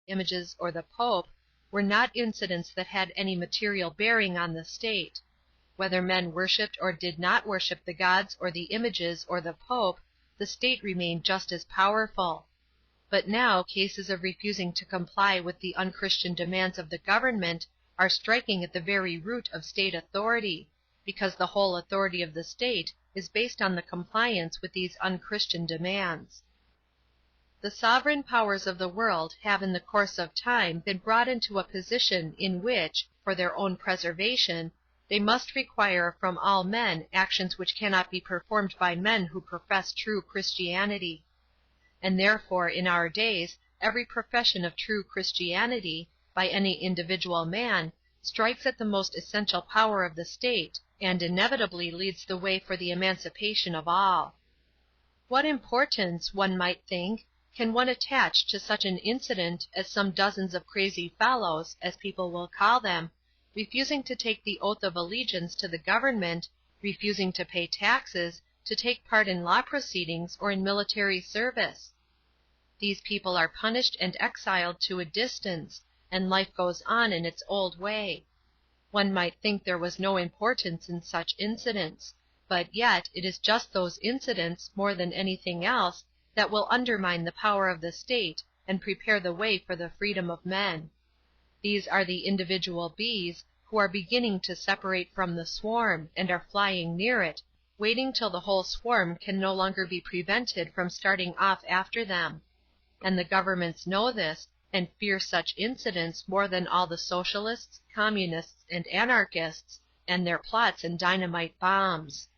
images, or the Pope, were not incidents that had any material bearing on the state. Whether men worshipped or did not worship the gods or the images or the Pope, the state remained just as powerful. But now cases of refusing to comply with the unchristian demands of the government are striking at the very root of state authority, because the whole authority of the state is based on the compliance with these unchristian demands. The sovereign powers of the world have in the course of time been brought into a position in which, for their own preservation, they must require from all men actions which cannot be performed by men who profess true Christianity. And therefore in our days every profession of true Christianity, by any individual man, strikes at the most essential power of the state, and inevitably leads the way for the emancipation of all. What importance, one might think, can one attach to such an incident as some dozens of crazy fellows, as people will call them, refusing to take the oath of allegiance to the government, refusing to pay taxes, to take part in law proceedings or in military service? These people are punished and exiled to a distance, and life goes on in its old way. One might think there was no importance in such incidents, but yet it is just those incidents, more than anything else, that will undermine the power of the state and prepare the way for the freedom of men. These are the individual bees, who are beginning to separate from the swarm, and are flying near it, waiting till the whole swarm can no longer be prevented from starting off after them. And the governments know this, and fear such incidents more than all the Socialists, Communists, and anarchists, and their plots and dynamite bombs.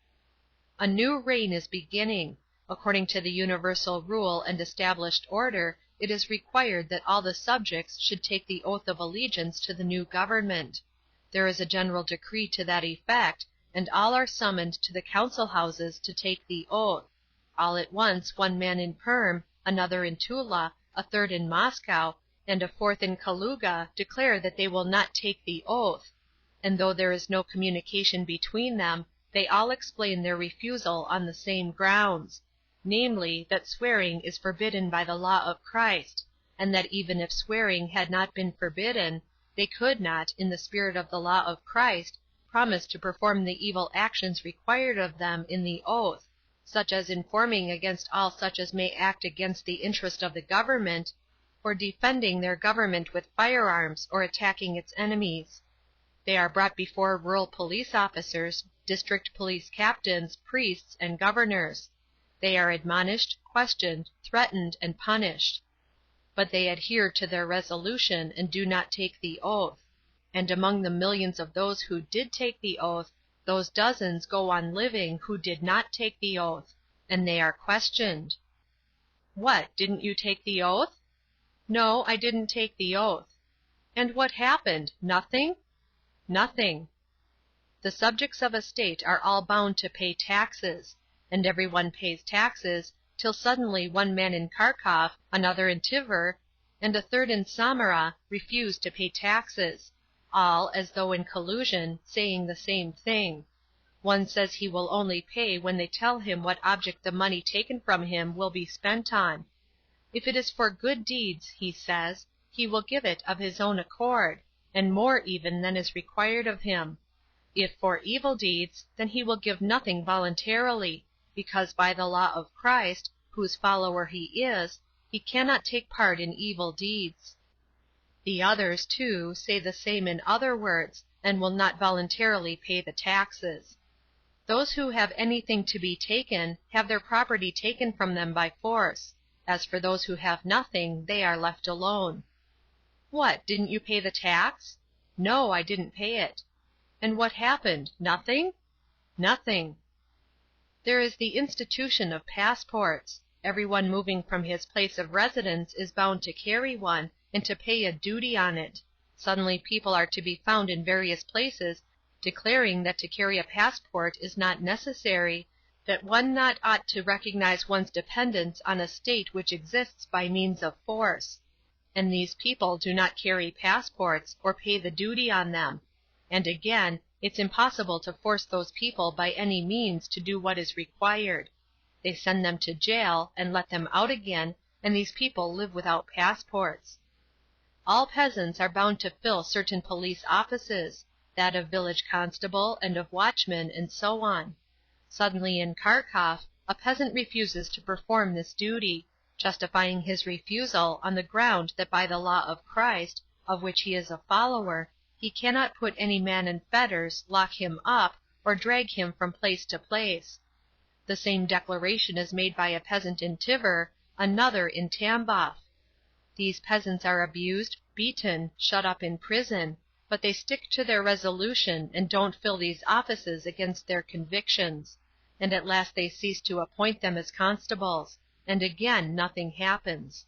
A new reign is beginning. According to the universal rule and established order, it is required that all the subjects should take the oath of allegiance to the new government. There is a general decree to that effect, and all are summoned to the council houses to take the oath. All at once one man in Perm, another in Tula, a third in Moscow, and a fourth in Kaluga declare that they will not take the oath, and though there is no communication between them, they all explain their refusal on the same grounds, namely, that swearing is forbidden by the law of Christ, and that even if swearing had not been forbidden, they could not, in the spirit of the law of Christ, promise to perform the evil actions required of them in the oath, such as informing against all such as may act against the interest of the government, or defending their government with firearms, or attacking its enemies. They are brought before rural police officers, district police captains, priests, and governors. They are admonished, questioned, threatened, and punished. But they adhere to their resolution and do not take the oath. And among the millions of those who did take the oath, those dozens go on living who did not take the oath, and they are questioned. What, didn't you take the oath? No, I didn't take the oath. And what happened? Nothing? Nothing. The subjects of a state are all bound to pay taxes, and everyone pays taxes, till suddenly one man in Kharkov, another in Tver, and a third in Samara refuse to pay taxes, all, as though in collusion, saying the same thing. One says he will only pay when they tell him what object the money taken from him will be spent on. If it is for good deeds, he says, he will give it of his own accord, and more even than is required of him. If for evil deeds, then he will give nothing voluntarily, because by the law of Christ, whose follower he is, he cannot take part in evil deeds. The others, too, say the same in other words, and will not voluntarily pay the taxes. Those who have anything to be taken, have their property taken from them by force. As for those who have nothing, they are left alone. What, didn't you pay the tax? No, I didn't pay it. And what happened? Nothing? Nothing. There is the institution of passports. Everyone moving from his place of residence is bound to carry one, and to pay a duty on it. Suddenly people are to be found in various places declaring that to carry a passport is not necessary, that one not ought to recognize one's dependence on a state which exists by means of force. And these people do not carry passports, or pay the duty on them. And again, it's impossible to force those people by any means to do what is required. They send them to jail, and let them out again, and these people live without passports. All peasants are bound to fill certain police offices, that of village constable and of watchman, and so on. Suddenly in Kharkov, a peasant refuses to perform this duty, justifying his refusal on the ground that by the law of Christ, of which he is a follower, he cannot put any man in fetters, lock him up, or drag him from place to place. The same declaration is made by a peasant in Tver, another in Tambov. These peasants are abused, beaten, shut up in prison, but they stick to their resolution and don't fill these offices against their convictions, and at last they cease to appoint them as constables, and again nothing happens.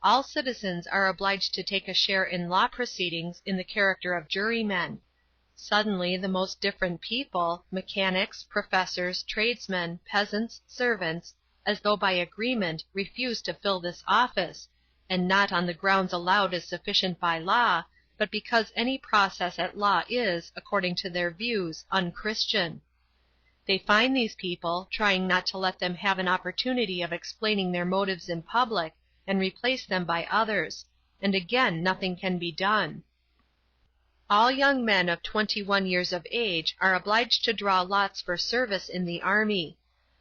All citizens are obliged to take a share in law proceedings in the character of jurymen. Suddenly the most different people, mechanics, professors, tradesmen, peasants, servants, as though by agreement, refuse to fill this office, and not on the grounds allowed as sufficient by law, but because any process at law is, according to their views, unchristian. They fine these people, trying not to let them have an opportunity of explaining their motives in public, and replace them by others, and again nothing can be done. All young men of 21 years of age are obliged to draw lots for service in the army.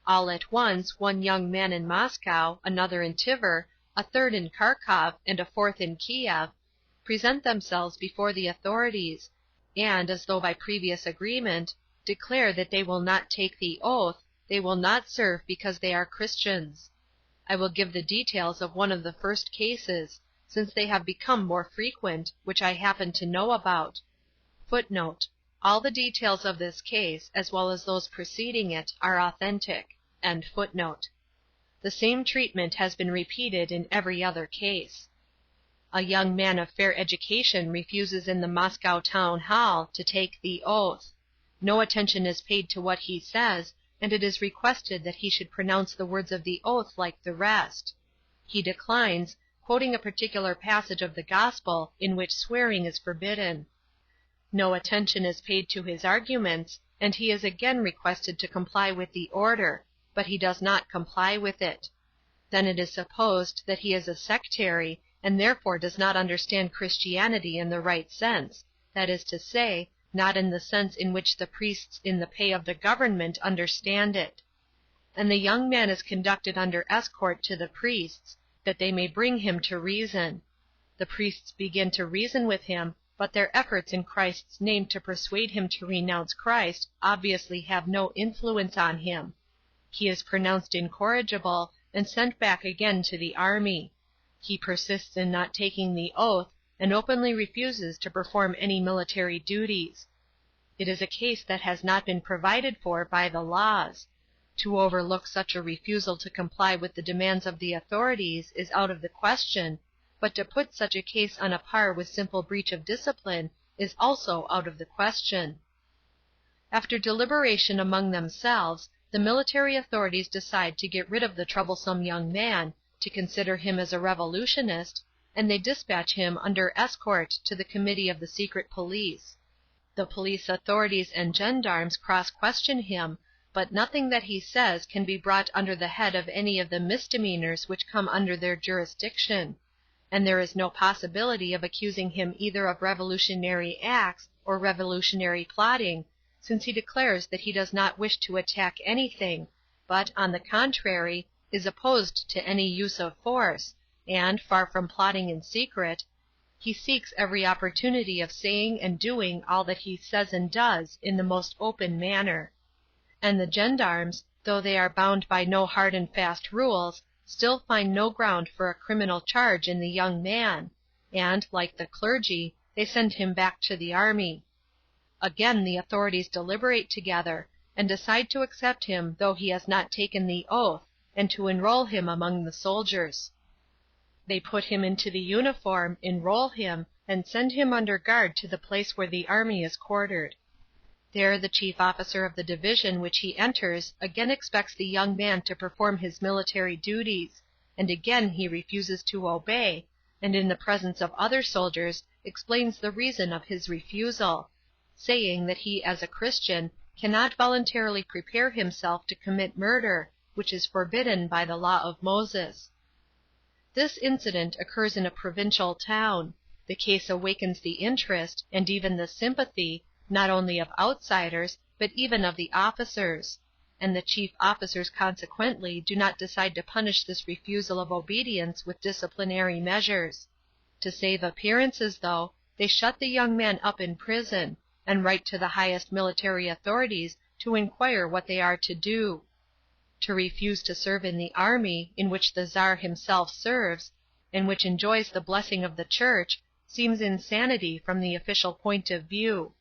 All at once one young man in Moscow, another in Tver, a third in Kharkov, and a fourth in Kiev, present themselves before the authorities, and, as though by previous agreement, declare that they will not take the oath, they will not serve because they are Christians. I will give the details of one of the first cases, since they have become more frequent, which I happen to know about. [Footnote: All the details of this case, as well as those preceding it, are authentic.] The same treatment has been repeated in every other case. A young man of fair education refuses in the Moscow town hall to take the oath. No attention is paid to what he says, and it is requested that he should pronounce the words of the oath like the rest. He declines, quoting a particular passage of the Gospel in which swearing is forbidden. No attention is paid to his arguments, and he is again requested to comply with the order, but he does not comply with it. Then it is supposed that he is a sectary, and therefore does not understand Christianity in the right sense, that is to say, not in the sense in which the priests in the pay of the government understand it. And the young man is conducted under escort to the priests, that they may bring him to reason. The priests begin to reason with him, but their efforts in Christ's name to persuade him to renounce Christ obviously have no influence on him. He is pronounced incorrigible, and sent back again to the army. He persists in not taking the oath, and openly refuses to perform any military duties. It is a case that has not been provided for by the laws. To overlook such a refusal to comply with the demands of the authorities is out of the question, but to put such a case on a par with simple breach of discipline is also out of the question. After deliberation among themselves, the military authorities decide to get rid of the troublesome young man, to consider him as a revolutionist, and they dispatch him under escort to the committee of the secret police. The police authorities and gendarmes cross-question him, but nothing that he says can be brought under the head of any of the misdemeanors which come under their jurisdiction, and there is no possibility of accusing him either of revolutionary acts or revolutionary plotting, since he declares that he does not wish to attack anything, but, on the contrary, is opposed to any use of force, and, far from plotting in secret, he seeks every opportunity of saying and doing all that he says and does in the most open manner. And the gendarmes, though they are bound by no hard and fast rules, still find no ground for a criminal charge in the young man, and, like the clergy, they send him back to the army. Again the authorities deliberate together, and decide to accept him though he has not taken the oath, and to enroll him among the soldiers. They put him into the uniform, enroll him, and send him under guard to the place where the army is quartered. There the chief officer of the division which he enters again expects the young man to perform his military duties, and again he refuses to obey, and in the presence of other soldiers explains the reason of his refusal, saying that he as a Christian cannot voluntarily prepare himself to commit murder, which is forbidden by the law of Moses. This incident occurs in a provincial town. The case awakens the interest, and even the sympathy, not only of outsiders, but even of the officers; and the chief officers consequently do not decide to punish this refusal of obedience with disciplinary measures. To save appearances, though, they shut the young man up in prison, and write to the highest military authorities to inquire what they are to do. To refuse to serve in the army, in which the Tsar himself serves, and which enjoys the blessing of the Church, seems insanity from the official point of view.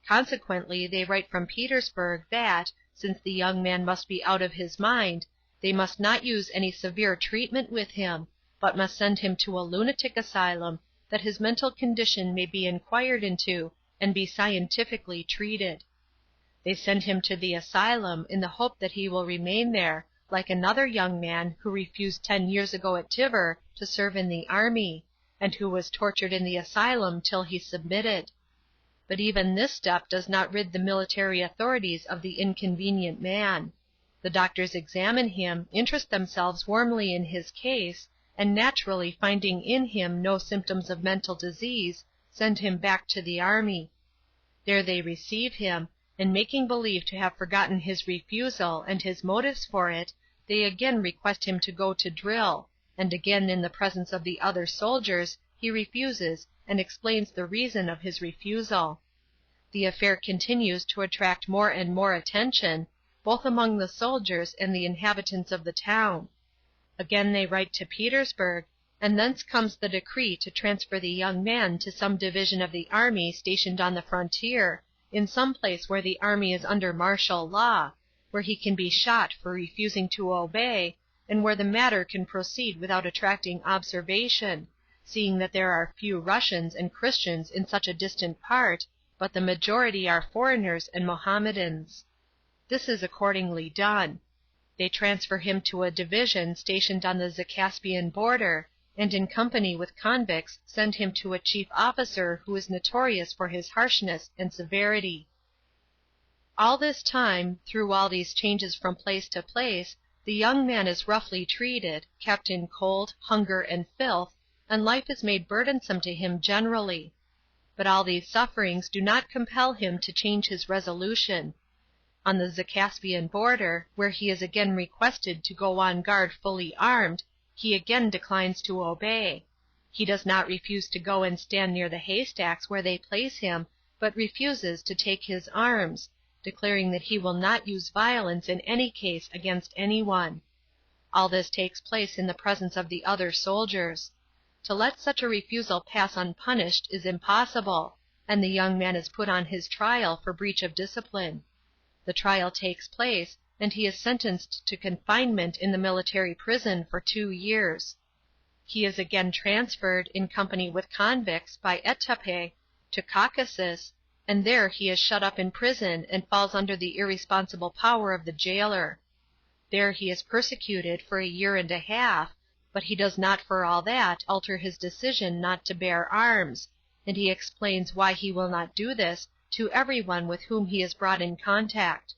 Consequently they write from Petersburg that, since the young man must be out of his mind, they must not use any severe treatment with him, but must send him to a lunatic asylum, that his mental condition may be inquired into and be scientifically treated. They send him to the asylum in the hope that he will remain there, like another young man who refused 10 years ago at Tver to serve in the army, and who was tortured in the asylum till he submitted. But even this step does not rid the military authorities of the inconvenient man. The doctors examine him, interest themselves warmly in his case, and naturally finding in him no symptoms of mental disease, send him back to the army. There they receive him, and making believe to have forgotten his refusal and his motives for it, they again request him to go to drill, and again in the presence of the other soldiers he refuses and explains the reason of his refusal. The affair continues to attract more and more attention, both among the soldiers and the inhabitants of the town. Again they write to Petersburg, and thence comes the decree to transfer the young man to some division of the army stationed on the frontier, in some place where the army is under martial law, where he can be shot for refusing to obey, and where the matter can proceed without attracting observation, seeing that there are few Russians and Christians in such a distant part, but the majority are foreigners and Mohammedans. This is accordingly done. They transfer him to a division stationed on the Zacaspian border, and in company with convicts send him to a chief officer who is notorious for his harshness and severity. All this time, through all these changes from place to place, the young man is roughly treated, kept in cold, hunger, and filth, and life is made burdensome to him generally. But all these sufferings do not compel him to change his resolution. On the Zacaspian border, where he is again requested to go on guard fully armed, he again declines to obey. He does not refuse to go and stand near the haystacks where they place him, but refuses to take his arms, declaring that he will not use violence in any case against anyone. All this takes place in the presence of the other soldiers. To let such a refusal pass unpunished is impossible, and the young man is put on his trial for breach of discipline. The trial takes place, and he is sentenced to confinement in the military prison for 2 years. He is again transferred, in company with convicts, by etape, to Caucasus, and there he is shut up in prison and falls under the irresponsible power of the jailer. There he is persecuted for 1.5 years, but he does not for all that alter his decision not to bear arms, and he explains why he will not do this to everyone with whom he is brought in contact.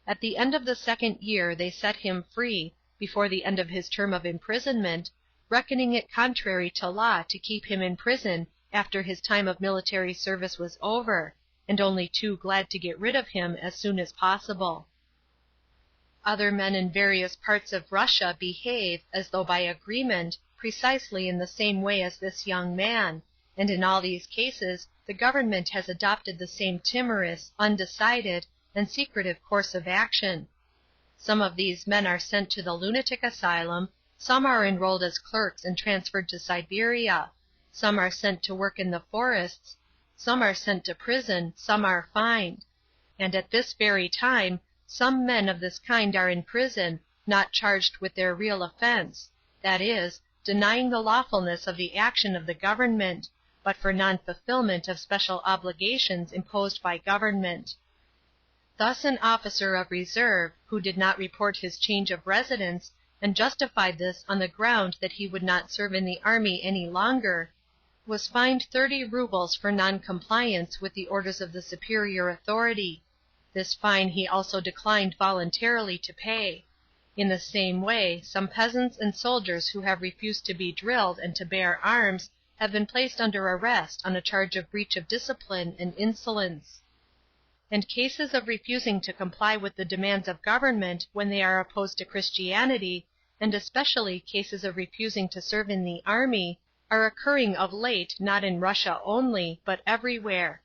At the end of the 2nd year they set him free, before the end of his term of imprisonment, reckoning it contrary to law to keep him in prison after his time of military service was over, and only too glad to get rid of him as soon as possible. Other men in various parts of Russia behave, as though by agreement, precisely in the same way as this young man, and in all these cases the government has adopted the same timorous, undecided, and secretive course of action. Some of these men are sent to the lunatic asylum, some are enrolled as clerks and transferred to Siberia, some are sent to work in the forests, some are sent to prison, some are fined. And at this very time some men of this kind are in prison, not charged with their real offense, that is, denying the lawfulness of the action of the government, but for non-fulfillment of special obligations imposed by government. Thus an officer of reserve, who did not report his change of residence, and justified this on the ground that he would not serve in the army any longer, was fined 30 rubles for non-compliance with the orders of the superior authority. This fine he also declined voluntarily to pay. In the same way, some peasants and soldiers who have refused to be drilled and to bear arms have been placed under arrest on a charge of breach of discipline and insolence. And cases of refusing to comply with the demands of government when they are opposed to Christianity, and especially cases of refusing to serve in the army, are occurring of late not in Russia only, but everywhere.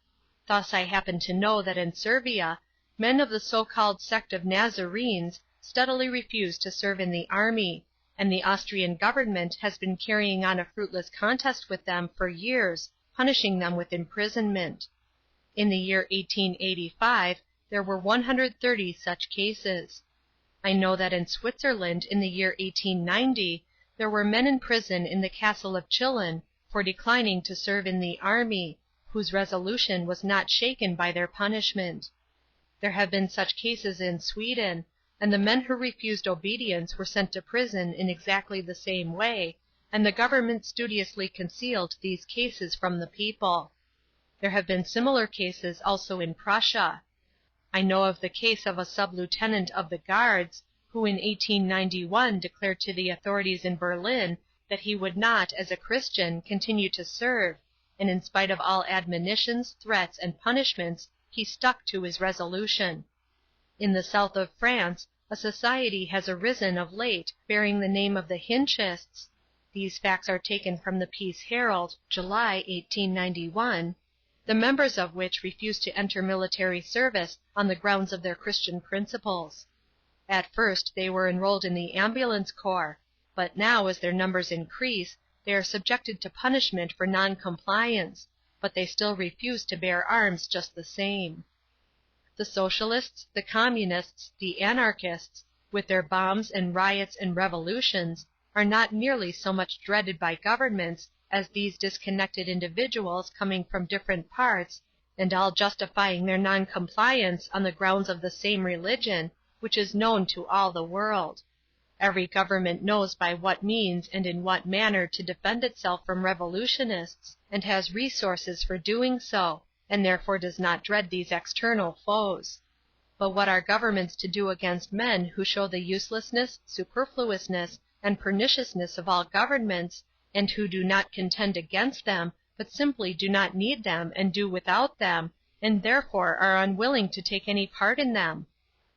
Thus I happen to know that in Servia, men of the so-called sect of Nazarenes steadily refuse to serve in the army, and the Austrian government has been carrying on a fruitless contest with them for years, punishing them with imprisonment. In the year 1885 there were 130 such cases. I know that in Switzerland in the year 1890 there were men in prison in the castle of Chillon for declining to serve in the army, whose resolution was not shaken by their punishment. There have been such cases in Sweden, and the men who refused obedience were sent to prison in exactly the same way, and the government studiously concealed these cases from the people. There have been similar cases also in Prussia. I know of the case of a sub-lieutenant of the Guards, who in 1891 declared to the authorities in Berlin that he would not, as a Christian, continue to serve, and in spite of all admonitions, threats, and punishments, he stuck to his resolution. In the south of France, a society has arisen of late bearing the name of the Hinchists. These facts are taken from the Peace Herald, July, 1891, the members of which refuse to enter military service on the grounds of their Christian principles. At first they were enrolled in the ambulance corps, but now as their numbers increase, they are subjected to punishment for non-compliance, but they still refuse to bear arms just the same. The Socialists, the Communists, the anarchists, with their bombs and riots and revolutions, are not nearly so much dreaded by governments as these disconnected individuals coming from different parts, and all justifying their non-compliance on the grounds of the same religion, which is known to all the world. Every government knows by what means and in what manner to defend itself from revolutionists, and has resources for doing so, and therefore does not dread these external foes. But what are governments to do against men who show the uselessness, superfluousness, and perniciousness of all governments, and who do not contend against them, but simply do not need them and do without them, and therefore are unwilling to take any part in them?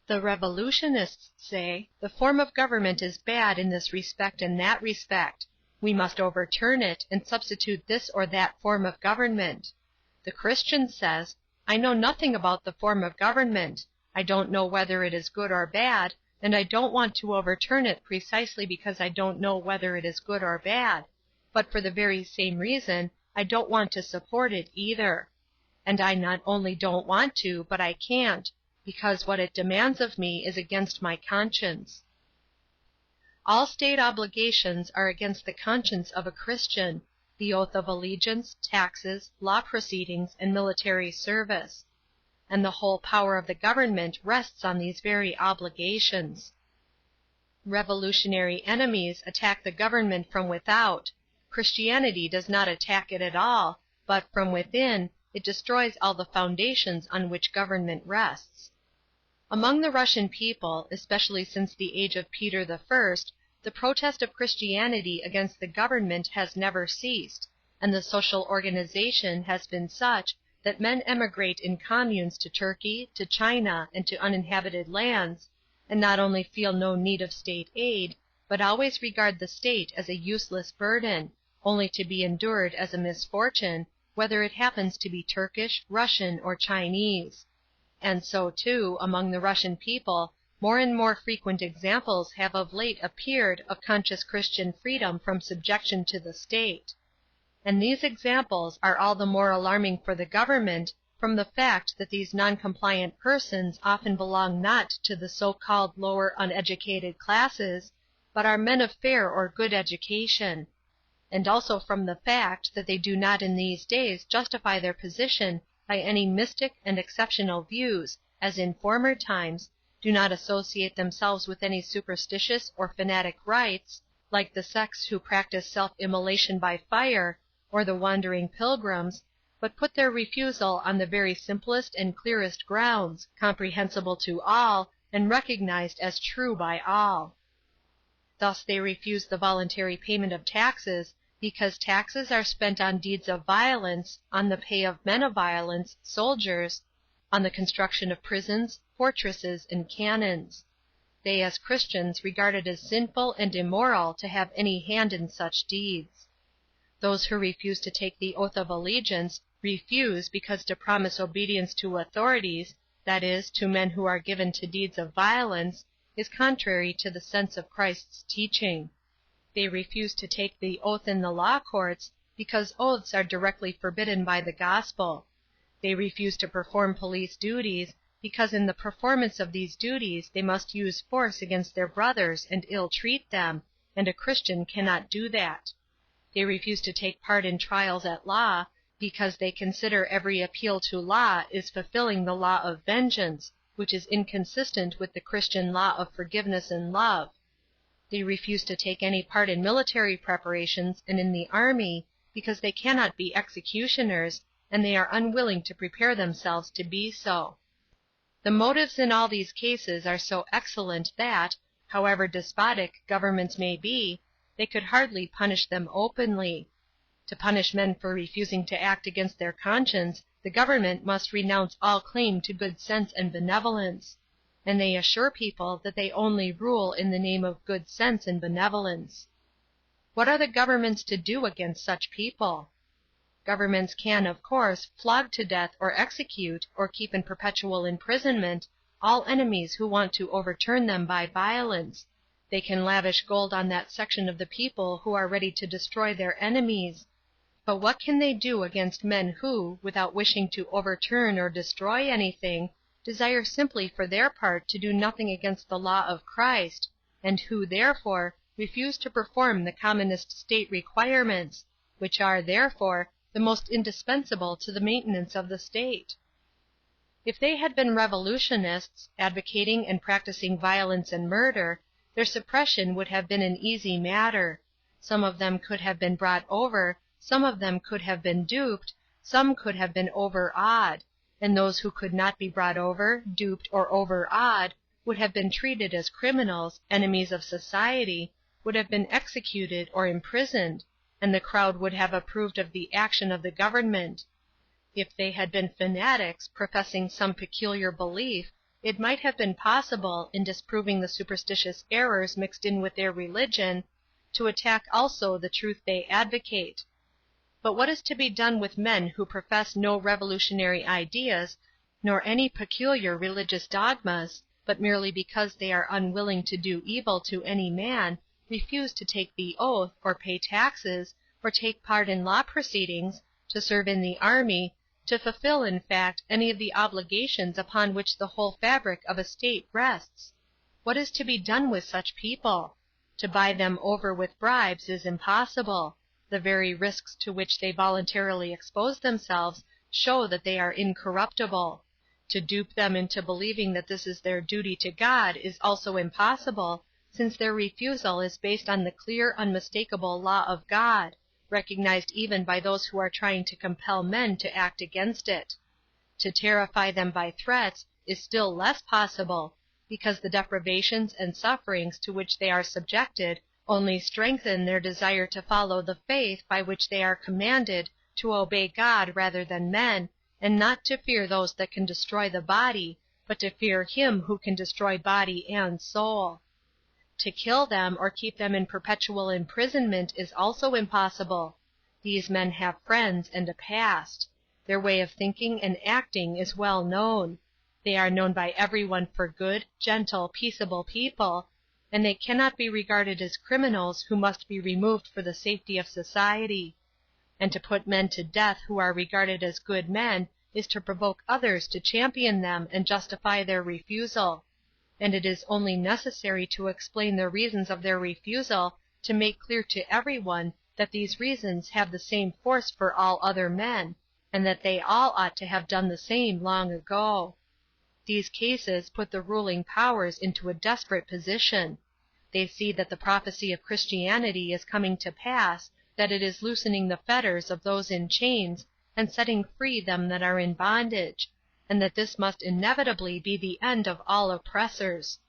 The revolutionists say, the form of government is bad in this respect and that respect. We must overturn it and substitute this or that form of government. The Christian says, I know nothing about the form of government. I don't know whether it is good or bad, and I don't want to overturn it precisely because I don't know whether it is good or bad, but for the very same reason I don't want to support it either. And I not only don't want to, but I can't, because what it demands of me is against my conscience. All state obligations are against the conscience of a Christian, the oath of allegiance, taxes, law proceedings, and military service. And the whole power of the government rests on these very obligations. Revolutionary enemies attack the government from without. Christianity does not attack it at all, but from within it destroys all the foundations on which government rests. Among the Russian people, especially since the age of Peter I, the protest of Christianity against the government has never ceased, and the social organization has been such that men emigrate in communes to Turkey, to China, and to uninhabited lands, and not only feel no need of state aid, but always regard the state as a useless burden, only to be endured as a misfortune, whether it happens to be Turkish, Russian, or Chinese. And so, too, among the Russian people, more and more frequent examples have of late appeared of conscious Christian freedom from subjection to the state. And these examples are all the more alarming for the government from the fact that these non-compliant persons often belong not to the so-called lower uneducated classes, but are men of fair or good education. And also from the fact that they do not in these days justify their position by any mystic and exceptional views, as in former times, do not associate themselves with any superstitious or fanatic rites, like the sects who practice self-immolation by fire, or the wandering pilgrims, but put their refusal on the very simplest and clearest grounds, comprehensible to all, and recognized as true by all. Thus they refuse the voluntary payment of taxes, because taxes are spent on deeds of violence, on the pay of men of violence, soldiers, on the construction of prisons, fortresses, and cannons. They as Christians regard it as sinful and immoral to have any hand in such deeds. Those who refuse to take the oath of allegiance refuse because to promise obedience to authorities, that is, to men who are given to deeds of violence, is contrary to the sense of Christ's teaching. They refuse to take the oath in the law courts because oaths are directly forbidden by the gospel. They refuse to perform police duties because in the performance of these duties they must use force against their brothers and ill-treat them, and a Christian cannot do that. They refuse to take part in trials at law because they consider every appeal to law is fulfilling the law of vengeance, which is inconsistent with the Christian law of forgiveness and love. They refuse to take any part in military preparations and in the army because they cannot be executioners, and they are unwilling to prepare themselves to be so. The motives in all these cases are so excellent that, however despotic governments may be, they could hardly punish them openly. To punish men for refusing to act against their conscience, the government must renounce all claim to good sense and benevolence. And they assure people that they only rule in the name of good sense and benevolence. What are the governments to do against such people? Governments can, of course, flog to death or execute, or keep in perpetual imprisonment, all enemies who want to overturn them by violence. They can lavish gold on that section of the people who are ready to destroy their enemies. But what can they do against men who, without wishing to overturn or destroy anything, desire simply for their part to do nothing against the law of Christ, and who, therefore, refuse to perform the commonest state requirements, which are, therefore, the most indispensable to the maintenance of the state? If they had been revolutionists, advocating and practicing violence and murder, their suppression would have been an easy matter. Some of them could have been brought over, some of them could have been duped, some could have been overawed, and those who could not be brought over, duped, or overawed would have been treated as criminals, enemies of society, would have been executed or imprisoned, and the crowd would have approved of the action of the government. If they had been fanatics, professing some peculiar belief, it might have been possible, in disproving the superstitious errors mixed in with their religion, to attack also the truth they advocate. But what is to be done with men who profess no revolutionary ideas, nor any peculiar religious dogmas, but merely because they are unwilling to do evil to any man, refuse to take the oath, or pay taxes, or take part in law proceedings, to serve in the army, to fulfill, in fact, any of the obligations upon which the whole fabric of a state rests? What is to be done with such people? To buy them over with bribes is impossible. The very risks to which they voluntarily expose themselves show that they are incorruptible. To dupe them into believing that this is their duty to God is also impossible, since their refusal is based on the clear, unmistakable law of God, recognized even by those who are trying to compel men to act against it. To terrify them by threats is still less possible, because the deprivations and sufferings to which they are subjected only strengthen their desire to follow the faith by which they are commanded to obey God rather than men, and not to fear those that can destroy the body, but to fear Him who can destroy body and soul. To kill them or keep them in perpetual imprisonment is also impossible. These men have friends and a past. Their way of thinking and acting is well known. They are known by everyone for good, gentle, peaceable people, and they cannot be regarded as criminals who must be removed for the safety of society. And to put men to death who are regarded as good men is to provoke others to champion them and justify their refusal. And it is only necessary to explain the reasons of their refusal to make clear to everyone that these reasons have the same force for all other men, and that they all ought to have done the same long ago. These cases put the ruling powers into a desperate position. They see that the prophecy of Christianity is coming to pass, that it is loosening the fetters of those in chains and setting free them that are in bondage, and that this must inevitably be the end of all oppressors.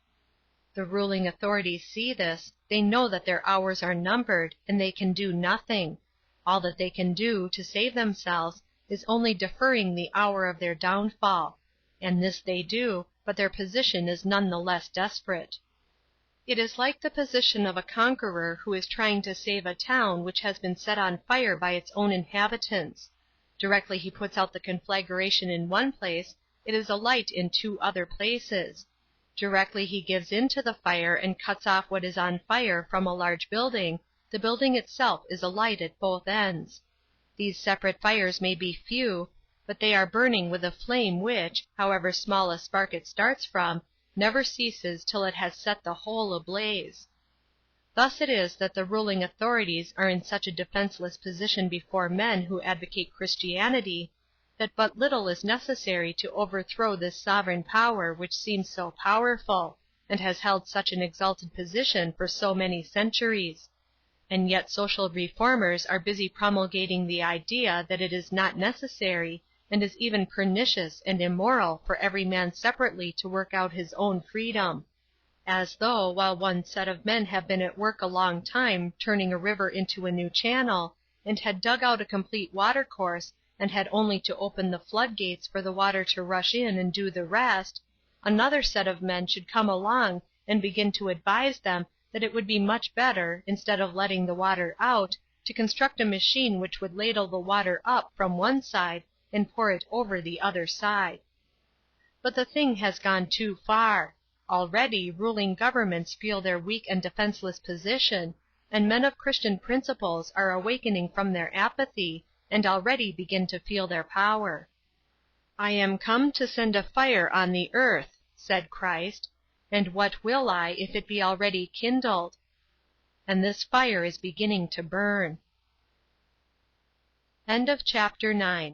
The ruling authorities see this, they know that their hours are numbered, and they can do nothing. All that they can do, to save themselves, is only deferring the hour of their downfall. And this they do, but their position is none the less desperate. It is like the position of a conqueror who is trying to save a town which has been set on fire by its own inhabitants. Directly he puts out the conflagration in one place, it is alight in 2 other places. Directly he gives in to the fire and cuts off what is on fire from a large building, the building itself is alight at both ends. These separate fires may be few, but they are burning with a flame which, however small a spark it starts from, never ceases till it has set the whole ablaze. Thus it is that the ruling authorities are in such a defenseless position before men who advocate Christianity, that but little is necessary to overthrow this sovereign power which seems so powerful, and has held such an exalted position for so many centuries. And yet social reformers are busy promulgating the idea that it is not necessary, and is even pernicious and immoral for every man separately to work out his own freedom. As though, while one set of men have been at work a long time turning a river into a new channel, and had dug out a complete watercourse, and had only to open the floodgates for the water to rush in and do the rest, another set of men should come along and begin to advise them that it would be much better, instead of letting the water out, to construct a machine which would ladle the water up from one side and pour it over the other side. But the thing has gone too far. Already ruling governments feel their weak and defenseless position, and men of Christian principles are awakening from their apathy, and already begin to feel their power. "I am come to send a fire on the earth," said Christ, "and what will I if it be already kindled?" And this fire is beginning to burn. Chapter 10.